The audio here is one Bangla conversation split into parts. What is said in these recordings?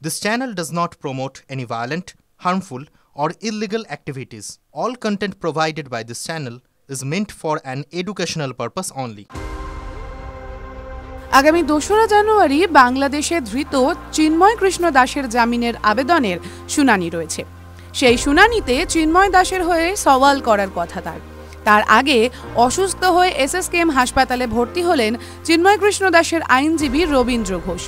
This channel does not promote any violent, harmful, or illegal activities. All content provided by this channel is meant for an educational purpose only. আগামী ২রা জানুয়ারি বাংলাদেশে ধৃত চিন্ময় কৃষ্ণ দাসের জামিনের আবেদনের শুনানি রয়েছে। সেই শুনানিতে চিন্ময় দাসের হয়ে সওয়াল করার কথা তার আগে অসুস্থ হয়ে এসএসকেএম হাসপাতালে ভর্তি হলেন চিন্ময় কৃষ্ণ দাসের আইনজীবী রবীন্দ্র ঘোষ।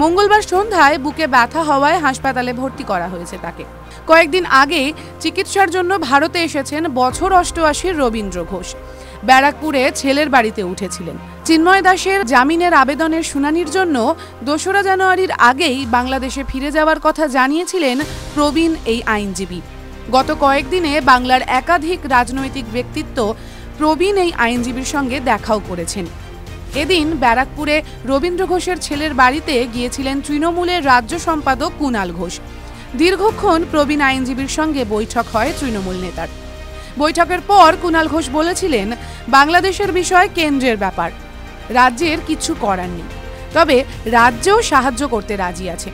মঙ্গলবার সন্ধ্যায় বুকে ব্যথা হওয়ায় হাসপাতালে ভর্তি করা হয়েছে তাকে। কয়েকদিন আগে চিকিৎসার জন্য ভারতে এসেছেন বছর ৮৮ রবীন্দ্র ঘোষ। ব্যারাকপুরে ছেলের বাড়িতে উঠেছিলেন। চিন্ময় দাসের জামিনের আবেদনের শুনানির জন্য ২রা জানুয়ারির আগেই বাংলাদেশে ফিরে যাওয়ার কথা জানিয়েছিলেন প্রবীণ এই আইনজীবী। গত কয়েকদিনে বাংলার একাধিক রাজনৈতিক ব্যক্তিত্ব প্রবীণ এই আইনজীবীর সঙ্গে দেখাও করেছেন। এদিন ব্যারাকপুরে রবীন্দ্র ঘোষের ছেলের বাড়িতে গিয়েছিলেন তৃণমূলের রাজ্য সম্পাদক কুণাল ঘোষ। দীর্ঘক্ষণ প্রবীণ আইনজীবীর সঙ্গে বৈঠক হয় তৃণমূল নেতার। বৈঠকের পর কুণাল ঘোষ বলেছিলেন, বাংলাদেশের বিষয় কেন্দ্রের ব্যাপার, রাজ্যের কিছু করার নেই, তবে রাজ্যও সাহায্য করতে রাজি আছে।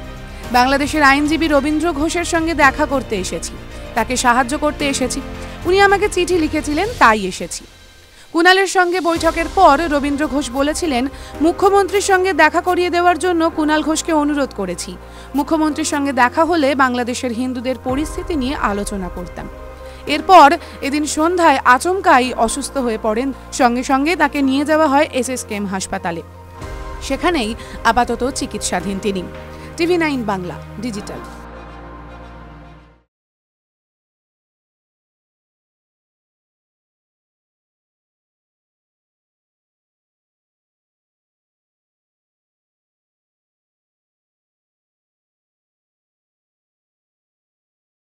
বাংলাদেশের আইনজীবী রবীন্দ্র ঘোষের সঙ্গে দেখা করতে এসেছি, তাকে সাহায্য করতে এসেছি, উনি আমাকে চিঠি লিখেছিলেন, তাই এসেছি। কুণালের সঙ্গে বৈঠকের পর রবীন্দ্র ঘোষ বলেছিলেন, মুখ্যমন্ত্রীর সঙ্গে দেখা করিয়ে দেওয়ার জন্য কুণাল ঘোষকে অনুরোধ করেছি। মুখ্যমন্ত্রীর সঙ্গে দেখা হলে বাংলাদেশের হিন্দুদের পরিস্থিতি নিয়ে আলোচনা করতাম। এরপর এদিন সন্ধ্যায় আচমকাই অসুস্থ হয়ে পড়েন। সঙ্গে সঙ্গে তাকে নিয়ে যাওয়া হয় এসএসকেএম হাসপাতালে। সেখানেই আপাতত চিকিৎসাধীন তিনি। টিভি9 বাংলা ডিজিটাল।